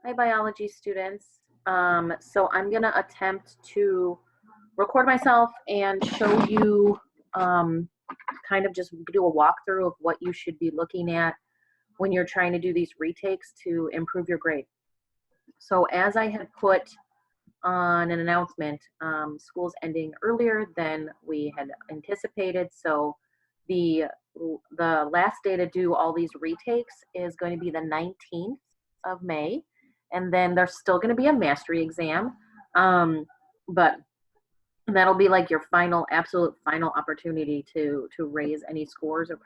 Hi, biology students. So I'm going to attempt to record myself and show you kind of just do a walkthrough of what you should be looking at when you're trying to do these retakes to improve your grade. So as I had put on an announcement, school's ending earlier than we had anticipated. So the last day to do all these retakes is going to be the 19th of May. And then there's still going to be a mastery exam. But that'll be like your absolute final opportunity to raise any scores or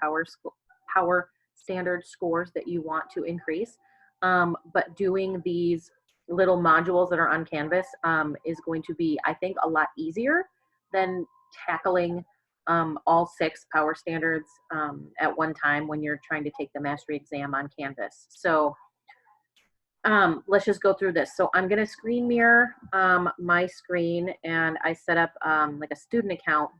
power standard scores that you want to increase. But doing these little modules that are on Canvas is going to be, I think, a lot easier than tackling all 6 power standards at one time when you're trying to take the mastery exam on Canvas. So let's just go through this. So I'm going to screen mirror my screen, and I set up like a student account.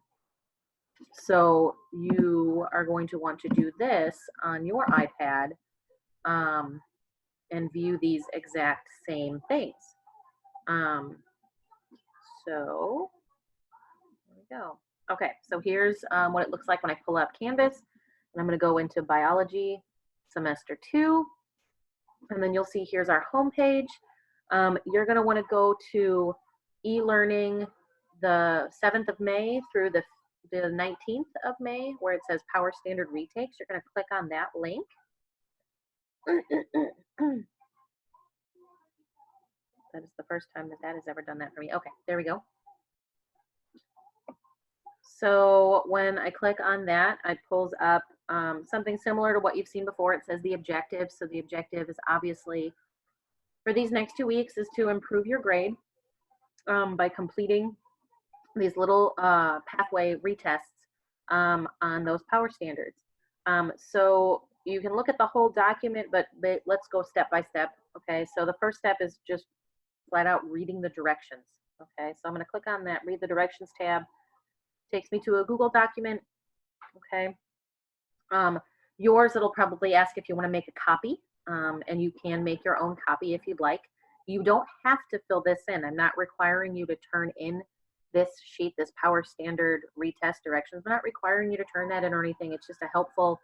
So you are going to want to do this on your iPad and view these exact same things. So there we go. Okay, so here's what it looks like when I pull up Canvas. And I'm going to go into Biology Semester 2. And then you'll see here's our home page. You're going to want to go to e-learning the 7th of May through the 19th of May, where it says Power Standard Retakes. You're going to click on that link. That is the first time that has ever done that for me. Okay, there we go. So when I click on that, it pulls up something similar to what you've seen before. It says the objective. So the objective is obviously for these next 2 weeks is to improve your grade by completing these little pathway retests on those power standards. So you can look at the whole document, but let's go step by step. Okay, so the first step is just flat out reading the directions. Okay, so I'm going to click on that, read the directions tab. Takes me to a Google document. Okay, yours, it'll probably ask if you want to make a copy, and you can make your own copy if you'd like. You don't have to fill this in. I'm not requiring you to turn in this sheet, this power standard retest directions. I'm not requiring you to turn that in or anything. It's just a helpful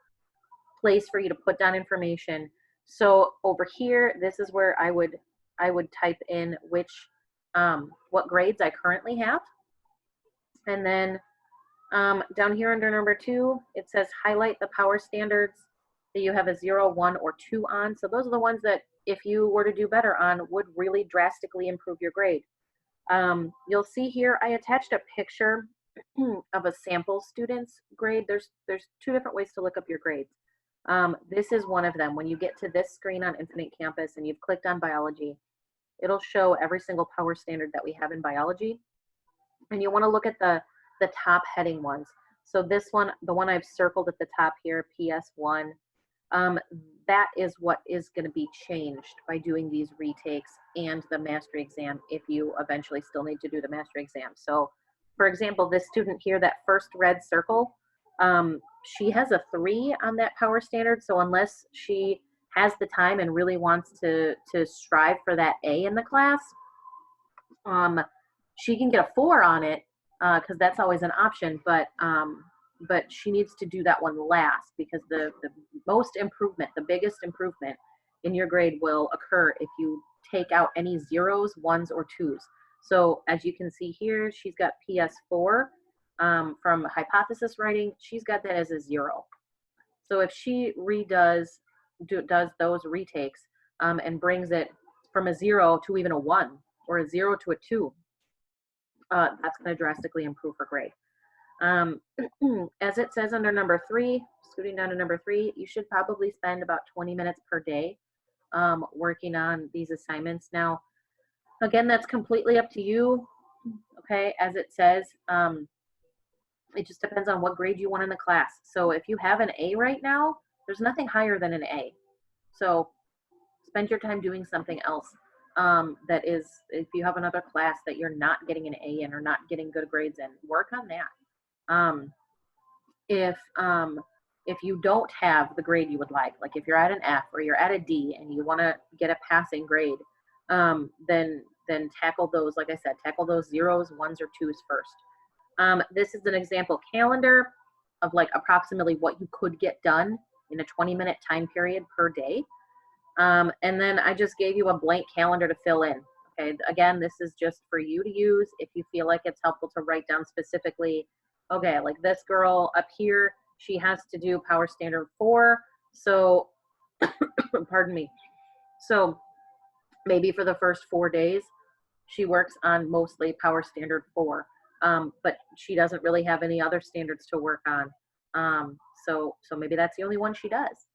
place for you to put down information. So over here, this is where I would type in what grades I currently have, and then down here under number 2, it says highlight the power standards that you have a 0, 1, or 2 on. So those are the ones that if you were to do better on would really drastically improve your grade. You'll see here I attached a picture of a sample student's grade. There's 2 different ways to look up your grades. This is one of them. When you get to this screen on Infinite Campus and you've clicked on biology, it'll show every single power standard that we have in biology. And you want to look at the top heading ones. So this one, the one I've circled at the top here, PS1, that is what is going to be changed by doing these retakes and the mastery exam if you eventually still need to do the mastery exam. So for example, this student here, that first red circle, she has a 3 on that power standard. So unless she has the time and really wants to strive for that A in the class, she can get a 4 on it, because that's always an option, but she needs to do that one last, because the most improvement, the biggest improvement in your grade will occur if you take out any 0s, 1s, or 2s. So as you can see here, she's got PS4 from hypothesis writing. She's got that as a 0. So if she does those retakes and brings it from a 0 to even a 1 or a 0 to a 2, that's going to drastically improve her grade. As it says under number 3, scooting down to number 3, you should probably spend about 20 minutes per day working on these assignments. Now, again, that's completely up to you. Okay, as it says, it just depends on what grade you want in the class. So if you have an A right now, there's nothing higher than an A. So spend your time doing something else. That is, if you have another class that you're not getting an A in or not getting good grades in, work on that. If you don't have the grade you would like if you're at an F or you're at a D and you want to get a passing grade, then tackle those, like I said, tackle those zeros, ones, or twos first. This is an example calendar of like approximately what you could get done in a 20-minute time period per day. And then I just gave you a blank calendar to fill in. Okay, again, this is just for you to use if you feel like it's helpful to write down specifically, okay, like this girl up here, she has to do Power Standard 4. So, pardon me. So maybe for the first 4 days, she works on mostly Power Standard 4, but she doesn't really have any other standards to work on. So maybe that's the only one she does.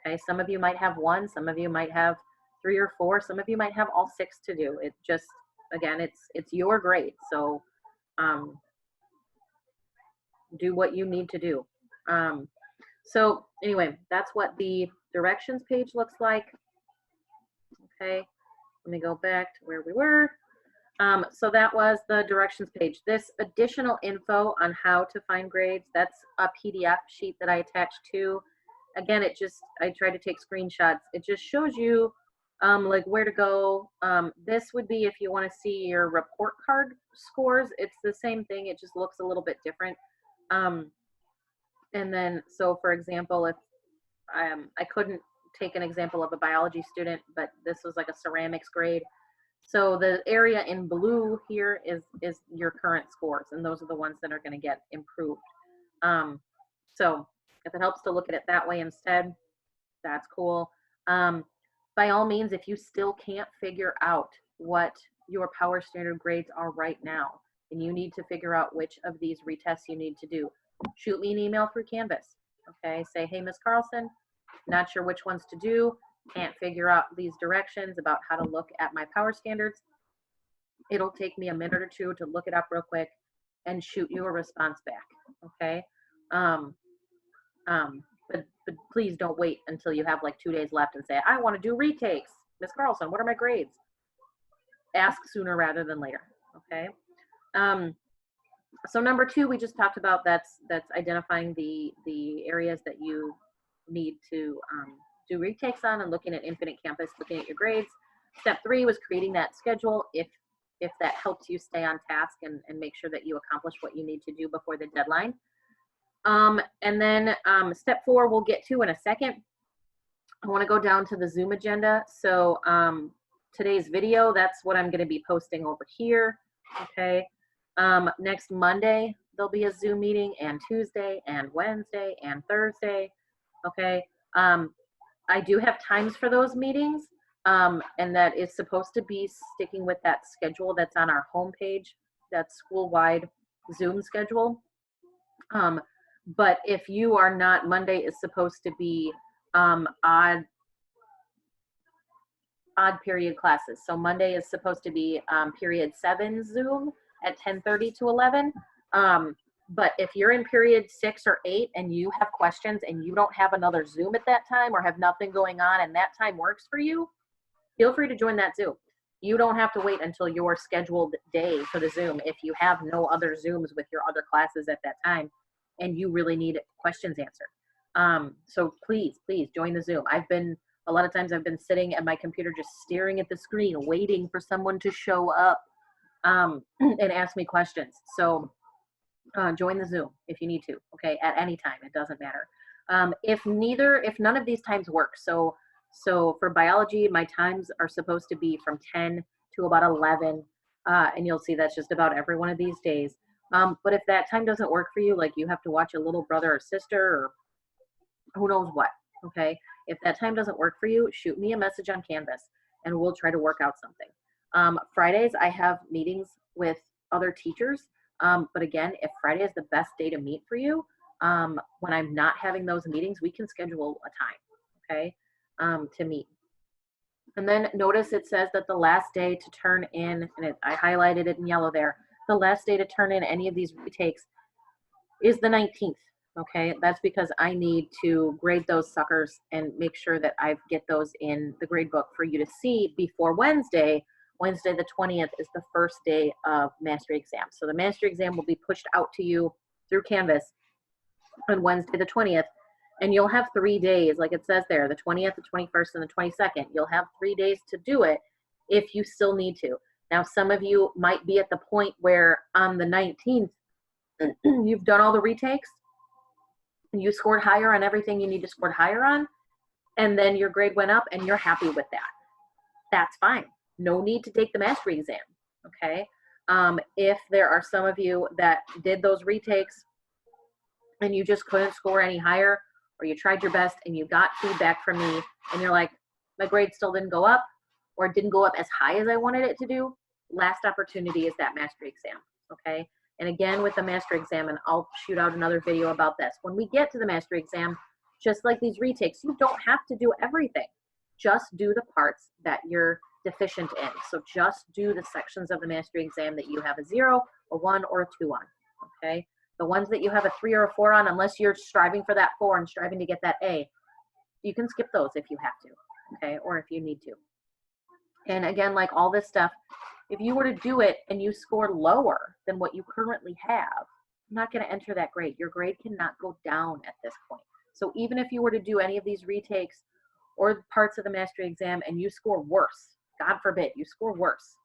Okay, some of you might have one, some of you might have 3 or 4, some of you might have all 6 to do. It just, again, it's your grade, so do what you need to do. So anyway, that's what the directions page looks like. Okay, let me go back to where we were. So that was the directions page. This additional info on how to find grades, that's a PDF sheet that I attached to. Again, I try to take screenshots. It just shows you like where to go. This would be if you want to see your report card scores. It's the same thing. It just looks a little bit different. And then, so for example, if I couldn't take an example of a biology student, but this was like a ceramics grade. So the area in blue here is your current scores, and those are the ones that are going to get improved. So if it helps to look at it that way instead, that's cool. By all means, if you still can't figure out what your Power Standard grades are right now, and you need to figure out which of these retests you need to do, shoot me an email through Canvas. Okay, say, hey, Ms. Carlson, not sure which ones to do, can't figure out these directions about how to look at my Power Standards. It'll take me a minute or two to look it up real quick and shoot you a response back. Okay. But please don't wait until you have like 2 days left and say, I want to do retakes. Ms. Carlson, what are my grades? Ask sooner rather than later. Okay. So number 2, we just talked about, that's identifying the areas that you need to do retakes on and looking at Infinite Campus, looking at your grades. Step 3 was creating that schedule if that helps you stay on task and make sure that you accomplish what you need to do before the deadline. And then step 4 we'll get to in a second. I want to go down to the Zoom agenda. So today's video, that's what I'm going to be posting over here. Okay. Next Monday, there'll be a Zoom meeting, and Tuesday and Wednesday and Thursday. Okay. I do have times for those meetings, and that is supposed to be sticking with that schedule that's on our homepage, that school-wide Zoom schedule. But if you are not, Monday is supposed to be odd period classes. So Monday is supposed to be period 7 Zoom at 10:30 to 11. But if you're in period 6 or 8 and you have questions and you don't have another Zoom at that time, or have nothing going on and that time works for you, feel free to join that Zoom. You don't have to wait until your scheduled day for the Zoom if you have no other Zooms with your other classes at that time and you really need questions answered. So please join the Zoom. A lot of times I've been sitting at my computer just staring at the screen, waiting for someone to show up and ask me questions. So join the Zoom if you need to, okay, at any time, it doesn't matter. If none of these times work, so for biology, my times are supposed to be from 10 to about 11, and you'll see that's just about every one of these days. But if that time doesn't work for you, like you have to watch a little brother or sister or who knows what, okay, if that time doesn't work for you, shoot me a message on Canvas and we'll try to work out something. Fridays, I have meetings with other teachers. But again, if Friday is the best day to meet for you, when I'm not having those meetings, we can schedule a time, okay, to meet. And then notice it says that the last day to turn in, and I highlighted it in yellow there, the last day to turn in any of these retakes is the 19th, okay? That's because I need to grade those suckers and make sure that I get those in the grade book for you to see before Wednesday. Wednesday the 20th is the first day of mastery exam. So the mastery exam will be pushed out to you through Canvas on Wednesday the 20th, and you'll have 3 days, like it says there, the 20th, the 21st, and the 22nd. You'll have 3 days to do it. if you still need to. Now, some of you might be at the point where on the 19th, you've done all the retakes, you scored higher on everything you need to score higher on, and then your grade went up and you're happy with that. That's fine. No need to take the mastery exam, okay? If there are some of you that did those retakes and you just couldn't score any higher, or you tried your best and you got feedback from me and you're like, my grade still didn't go up, or it didn't go up as high as I wanted it to do, last opportunity is that mastery exam, okay? And again, with the mastery exam, and I'll shoot out another video about this, when we get to the mastery exam, just like these retakes, you don't have to do everything. Just do the parts that you're deficient in. So just do the sections of the mastery exam that you have a 0, a 1, or a 2 on, okay? The ones that you have a 3 or a 4 on, unless you're striving for that 4 and striving to get that A, you can skip those if you have to, okay, or if you need to. And again, like all this stuff, if you were to do it and you score lower than what you currently have, I'm not going to enter that grade. Your grade cannot go down at this point. So even if you were to do any of these retakes or parts of the mastery exam and you score worse, God forbid, you score worse,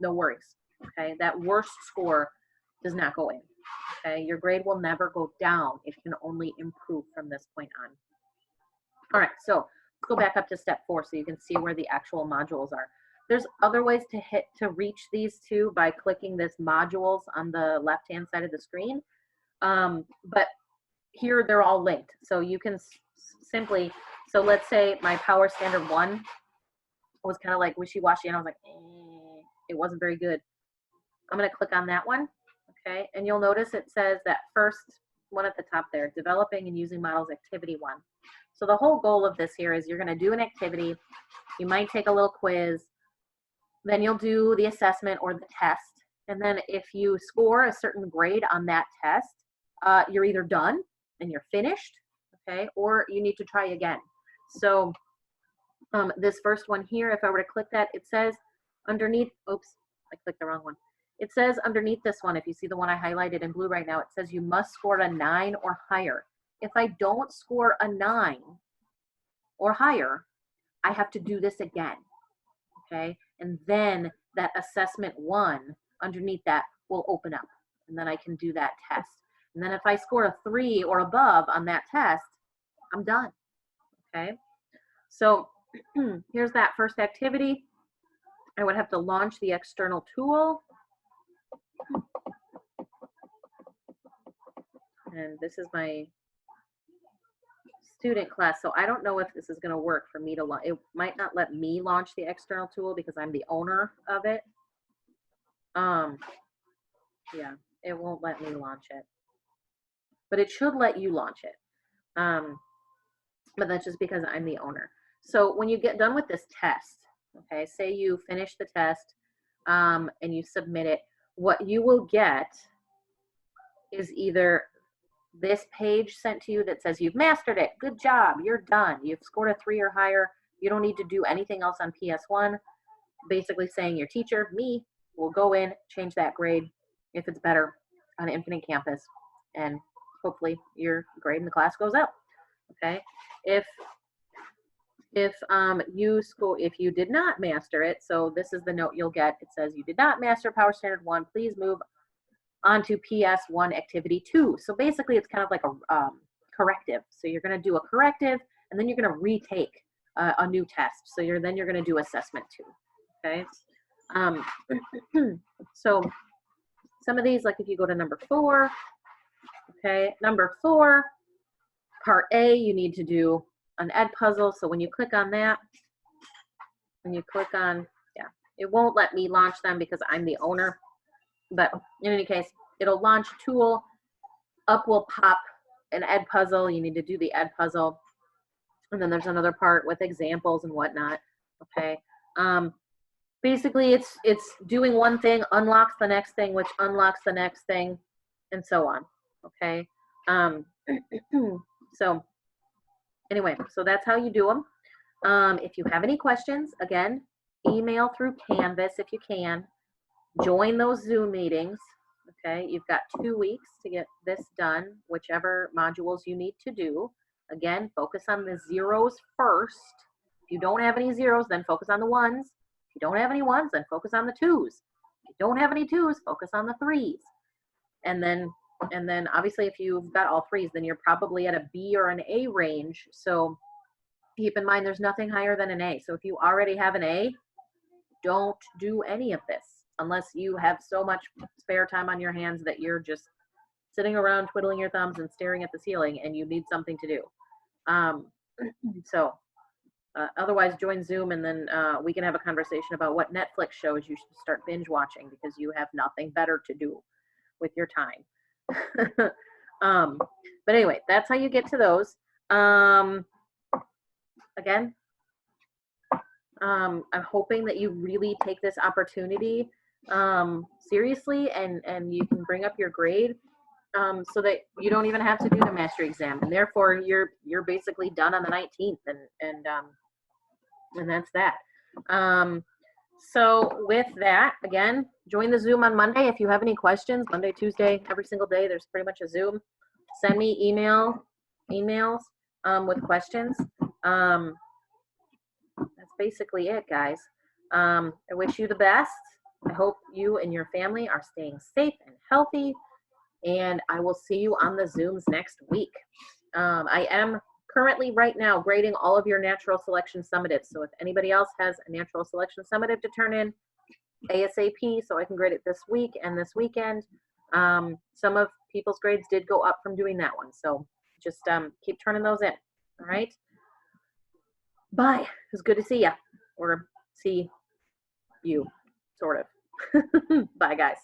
no worries, okay? That worst score does not go in, okay? Your grade will never go down. It can only improve from this point on. All right, so let's go back up to step 4 so you can see where the actual modules are. There's other ways to reach these two by clicking this modules on the left-hand side of the screen. But here they're all linked. So you can simply, so let's say my Power Standard 1 was kind of like wishy-washy and I was like, it wasn't very good. I'm gonna click on that one, okay? And you'll notice it says that first one at the top there, developing and using models activity 1. So the whole goal of this here is you're gonna do an activity, you might take a little quiz, then you'll do the assessment or the test. And then if you score a certain grade on that test, you're either done and you're finished, okay, or you need to try again. So this first one here, if I were to click that, it says underneath, oops, I clicked the wrong one. It says underneath this one, if you see the one I highlighted in blue right now, it says you must score a 9 or higher. If I don't score a 9 or higher, I have to do this again, okay? And then that assessment 1 underneath that will open up, and then I can do that test. And then if I score a 3 or above on that test, I'm done, okay? So here's that first activity. I would have to launch the external tool. And this is my student class, so I don't know if this is going to work for me to launch. It might not let me launch the external tool because I'm the owner of it. Yeah, it won't let me launch it, but it should let you launch it. But that's just because I'm the owner. So when you get done with this test, okay, say you finish the test and you submit it, what you will get is either this page sent to you that says you've mastered it, good job, you're done, you've scored a 3 or higher, you don't need to do anything else on PS1, basically saying your teacher, me, will go in, change that grade if it's better on Infinite Campus, and hopefully your grade in the class goes up, okay? If you did not master it, so this is the note you'll get, it says you did not master Power Standard 1, please move onto PS1 Activity 2. So basically it's kind of like a corrective. So you're going to do a corrective and then you're going to retake a new test. So then you're going to do assessment 2. Okay. So some of these, like if you go to number 4, okay, number 4, part A, you need to do an ed puzzle. So when you click on that, when you click on, yeah, it won't let me launch them because I'm the owner. But in any case, it'll launch a tool, up will pop an ed puzzle, you need to do the ed puzzle, and then there's another part with examples and whatnot, okay? Basically, it's doing one thing, unlocks the next thing, which unlocks the next thing, and so on, okay? So anyway, so that's how you do them. If you have any questions, again, email through Canvas if you can. Join those Zoom meetings, okay? You've got 2 weeks to get this done, whichever modules you need to do. Again, focus on the zeros first. If you don't have any zeros, then focus on the ones. If you don't have any ones, then focus on the twos. If you don't have any twos, focus on the threes. And then obviously if you've got all threes, then you're probably at a B or an A range. So keep in mind there's nothing higher than an A. So if you already have an A, don't do any of this unless you have so much spare time on your hands that you're just sitting around twiddling your thumbs and staring at the ceiling and you need something to do. Otherwise join Zoom, and then we can have a conversation about what Netflix shows you should start binge watching because you have nothing better to do with your time. But anyway, that's how you get to those. Again, I'm hoping that you really take this opportunity seriously and you can bring up your grade so that you don't even have to do the mastery exam, and therefore you're basically done on the 19th, and that's that. So with that, again, join the Zoom on Monday if you have any questions. Monday, Tuesday, every single day there's pretty much a Zoom. Send me emails with questions. That's basically it, guys. I wish you the best. I hope you and your family are staying safe and healthy, and I will see you on the Zooms next week. I am currently right now grading all of your natural selection summatives. So if anybody else has a natural selection summative to turn in ASAP, so I can grade it this week and this weekend. Some of people's grades did go up from doing that one. So just keep turning those in. All right. Bye. It was good to see you, or see you, sort of. Bye, guys.